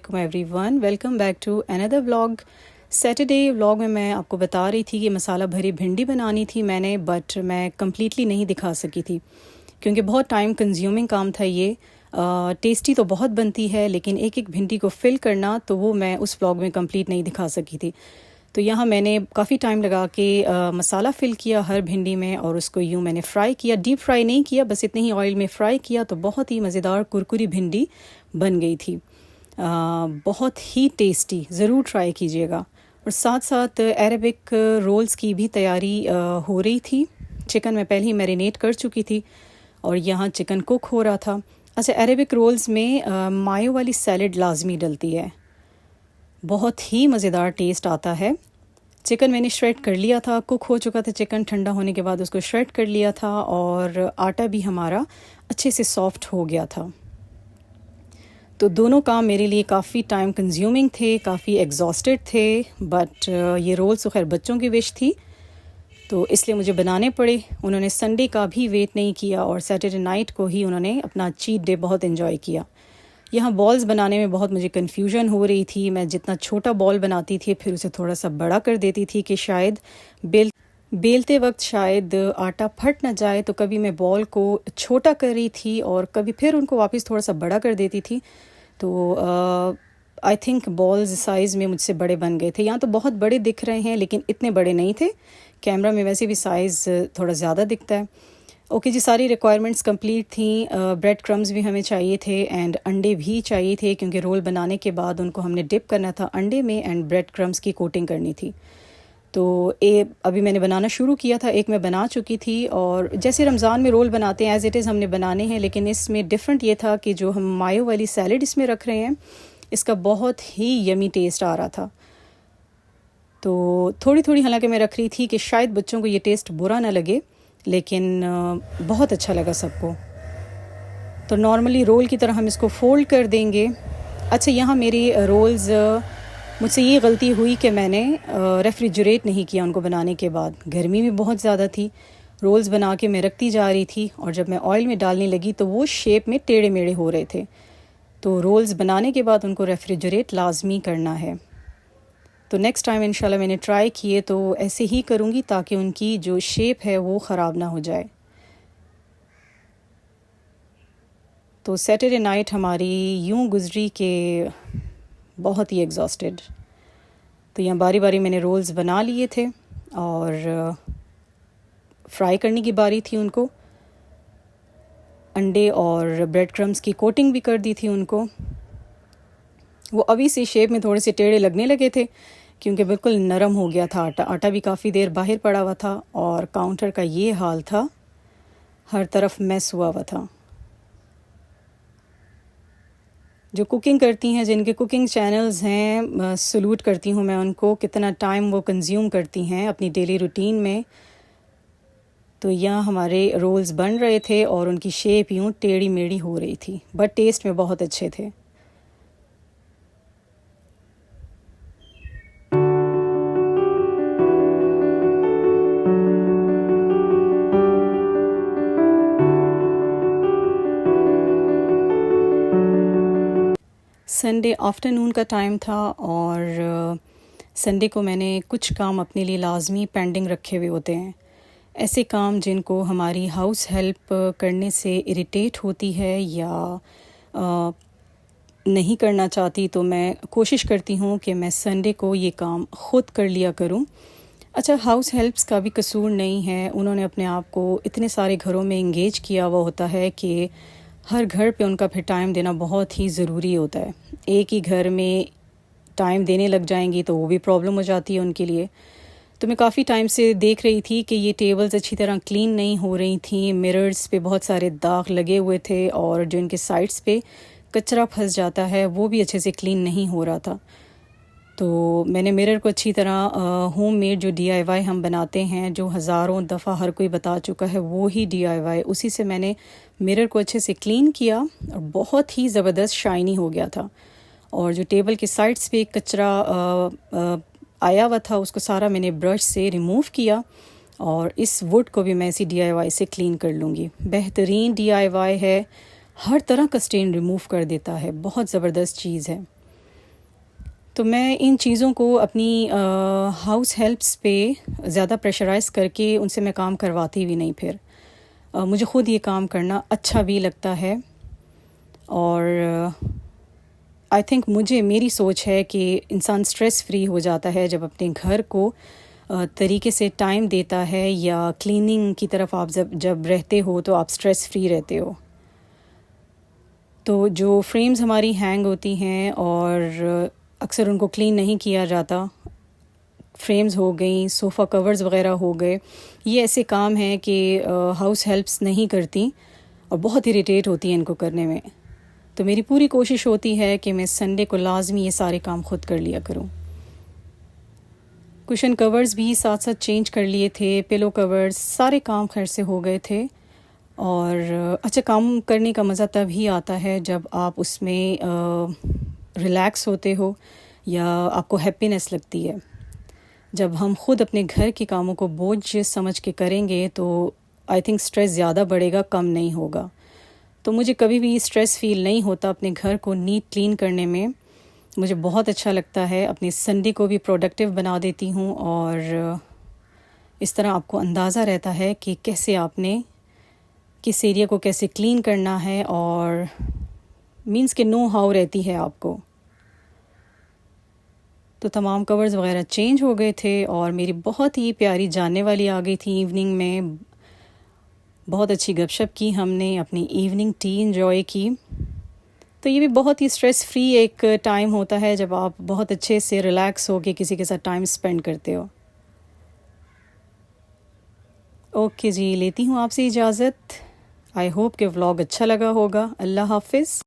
अस्सलामुअलैकुम everyone, welcome back to another vlog. Saturday vlog में मैं आपको बता रही थी कि मसाला भरी भिंडी बनानी थी मैंने, बट मैं कम्प्लीटली नहीं दिखा सकी थी क्योंकि बहुत टाइम कंज्यूमिंग काम था ये। टेस्टी तो बहुत बनती है लेकिन एक एक भिंडी को फिल करना तो वो मैं उस व्लॉग में कंप्लीट नहीं दिखा सकी थी। तो यहाँ मैंने काफ़ी टाइम लगा के मसाला फ़िल किया हर भिंडी में और उसको यूँ मैंने फ्राई किया, डीप फ्राई नहीं किया, बस इतने ही ऑयल में फ्राई किया तो बहुत ही मज़ेदार कुरकुरी भिंडी बन गई थी। बहुत ही टेस्टी, ज़रूर ट्राई कीजिएगा। और साथ साथ अरेबिक रोल्स की भी तैयारी हो रही थी। चिकन मैं पहले ही मैरिनेट कर चुकी थी और यहाँ चिकन कुक हो रहा था। अच्छा, अरेबिक रोल्स में मायो वाली सैलड लाजमी डलती है, बहुत ही मज़ेदार टेस्ट आता है। चिकन मैंने श्रेड कर लिया था, कुक हो चुका था चिकन, ठंडा होने के बाद उसको श्रेड कर लिया था और आटा भी हमारा अच्छे से सॉफ्ट हो गया था। तो दोनों काम मेरे लिए काफ़ी टाइम कंज्यूमिंग थे, काफ़ी एग्जॉस्टेड थे, बट ये रोल्स तो खैर बच्चों की विश थी तो इसलिए मुझे बनाने पड़े। उन्होंने संडे का भी वेट नहीं किया और सैटरडे नाइट को ही उन्होंने अपना चीट डे बहुत एंजॉय किया। यहाँ बॉल्स बनाने में बहुत मुझे कन्फ्यूजन हो रही थी। मैं जितना छोटा बॉल बनाती थी फिर उसे थोड़ा सा बड़ा कर देती थी कि शायद बेलते वक्त शायद आटा फट ना जाए, तो कभी मैं बॉल को छोटा कर रही थी और कभी फिर उनको वापस थोड़ा सा बड़ा कर देती थी। तो आई थिंक बॉल्स साइज़ में मुझसे बड़े बन गए थे। यहाँ तो बहुत बड़े दिख रहे हैं लेकिन इतने बड़े नहीं थे। कैमरा में वैसे भी साइज़ थोड़ा ज़्यादा दिखता है। ओके जी, सारी रिक्वायरमेंट्स कंप्लीट थी। ब्रेड क्रम्स भी हमें चाहिए थे एंड अंडे भी चाहिए थे क्योंकि रोल बनाने के बाद उनको हमने डिप करना था अंडे में एंड ब्रेड क्रम्स की कोटिंग करनी थी। तो अभी मैंने बनाना शुरू किया था, एक मैं बना चुकी थी। और जैसे रमज़ान में रोल बनाते हैं एज़ इट इज़ हमने बनाने हैं, लेकिन इसमें डिफरेंट ये था कि जो हम मायो वाली सैलड इसमें रख रहे हैं इसका बहुत ही यमी टेस्ट आ रहा था। तो थोड़ी थोड़ी हालांकि मैं रख रही थी कि शायद बच्चों को ये टेस्ट बुरा ना लगे, लेकिन बहुत अच्छा लगा सबको। तो नॉर्मली रोल की तरह हम इसको फ़ोल्ड कर देंगे। अच्छा, यहाँ मेरी रोल्स मुझसे ये गलती हुई कि मैंने रेफ्रिजरेट नहीं किया उनको बनाने के बाद। गर्मी भी बहुत ज़्यादा थी, रोल्स बना के मैं रखती जा रही थी और जब मैं ऑयल में डालने लगी तो वो शेप में टेढ़े मेढ़े हो रहे थे। तो रोल्स बनाने के बाद उनको रेफ्रिजरेट लाजमी करना है। तो नेक्स्ट टाइम इंशाल्लाह मैंने ट्राई किए तो ऐसे ही करूँगी ताकि उनकी जो शेप है वो ख़राब ना हो जाए। तो सैटरडे नाइट हमारी यूँ गुजरी कि बहुत ही एग्जॉस्टेड। तो यहाँ बारी बारी मैंने रोल्स बना लिए थे और फ्राई करने की बारी थी उनको। अंडे और ब्रेड क्रम्स की कोटिंग भी कर दी थी उनको। वो अभी से शेप में थोड़े से टेढ़े लगने लगे थे क्योंकि बिल्कुल नरम हो गया था आटा भी काफ़ी देर बाहर पड़ा हुआ था और काउंटर का ये हाल था, हर तरफ मैस हुआ हुआ था। जो कुकिंग करती हैं, जिनके कुकिंग चैनल्स हैं, सलूट करती हूँ मैं उनको, कितना टाइम वो कंज्यूम करती हैं अपनी डेली रूटीन में। तो यहाँ हमारे रोल्स बन रहे थे और उनकी शेप यूँ टेढ़ी मेढ़ी हो रही थी, बट टेस्ट में बहुत अच्छे थे। संडे आफ्टरनून का टाइम था और संडे को मैंने कुछ काम अपने लिए लाजमी पेंडिंग रखे हुए होते हैं। ऐसे काम जिनको हमारी हाउस हेल्प करने से इरिटेट होती है या नहीं करना चाहती, तो मैं कोशिश करती हूँ कि मैं संडे को ये काम ख़ुद कर लिया करूँ। अच्छा, हाउस हेल्प्स का भी कसूर नहीं है, उन्होंने अपने आप को इतने सारे घरों में इंगेज किया हुआ होता है कि हर घर पे उनका फिर टाइम देना बहुत ही ज़रूरी होता है। एक ही घर में टाइम देने लग जाएंगी तो वो भी प्रॉब्लम हो जाती है उनके लिए। तो मैं काफ़ी टाइम से देख रही थी कि ये टेबल्स अच्छी तरह क्लीन नहीं हो रही थी, मिरर्स पे बहुत सारे दाग लगे हुए थे और जो इनके साइड्स पे कचरा फंस जाता है वो भी अच्छे से क्लीन नहीं हो रहा था। तो मैंने मिरर को अच्छी तरह होम मेड जो DIY हम बनाते हैं, जो हज़ारों दफ़ा हर कोई बता चुका है, वो ही DIY, उसी से मैंने मिरर को अच्छे से क्लीन किया और बहुत ही ज़बरदस्त शाइनी हो गया था। और जो टेबल के साइड्स पे कचरा आया हुआ था उसको सारा मैंने ब्रश से रिमूव किया और इस वुड को भी मैं इसी DIY से क्लीन कर लूँगी। बेहतरीन DIY है, हर तरह का स्टेन रिमूव कर देता है, बहुत ज़बरदस्त चीज़ है। तो मैं इन चीज़ों को अपनी हाउस हेल्प्स पे ज़्यादा प्रेशराइज़ करके उनसे मैं काम करवाती भी नहीं फिर। मुझे ख़ुद ये काम करना अच्छा भी लगता है और आई थिंक मेरी सोच है कि इंसान स्ट्रेस फ्री हो जाता है जब अपने घर को तरीके से टाइम देता है, या क्लीनिंग की तरफ आप जब रहते हो तो आप स्ट्रेस फ्री रहते हो। तो जो फ्रेम्स हमारी हैंग होती हैं और अक्सर उनको क्लीन नहीं किया जाता, फ्रेम्स हो गई, सोफ़ा कवर्स वग़ैरह हो गए, ये ऐसे काम हैं कि हाउस हेल्प्स नहीं करती और बहुत इरिटेट होती हैं इनको करने में। तो मेरी पूरी कोशिश होती है कि मैं संडे को लाजमी ये सारे काम खुद कर लिया करूं। कुशन कवर्स भी साथ साथ चेंज कर लिए थे, पिलो कवर्स, सारे काम खैर से हो गए थे। और अच्छा, काम करने का मज़ा तभी आता है जब आप उसमें रिलैक्स होते हो या आपको हैप्पीनेस लगती है। जब हम खुद अपने घर के कामों को बोझ समझ के करेंगे तो आई थिंक स्ट्रेस ज़्यादा बढ़ेगा, कम नहीं होगा। तो मुझे कभी भी स्ट्रेस फ़ील नहीं होता अपने घर को नीट क्लीन करने में। मुझे बहुत अच्छा लगता है, अपने संडे को भी प्रोडक्टिव बना देती हूँ और इस तरह आपको अंदाज़ा रहता है कि कैसे आपने किस एरिया को कैसे क्लीन करना है, और मींस के नो हाउ रहती है आपको। तो तमाम कवर्स वगैरह चेंज हो गए थे और मेरी बहुत ही प्यारी जानने वाली आ गई थी इवनिंग में। बहुत अच्छी गपशप की हमने, अपनी इवनिंग टी एंजॉय की। तो ये भी बहुत ही स्ट्रेस फ्री एक टाइम होता है जब आप बहुत अच्छे से रिलैक्स हो के किसी के साथ टाइम स्पेंड करते हो। ओके जी, लेती हूँ आपसे इजाज़त। आई होप कि व्लॉग अच्छा लगा होगा। अल्लाह हाफिज़।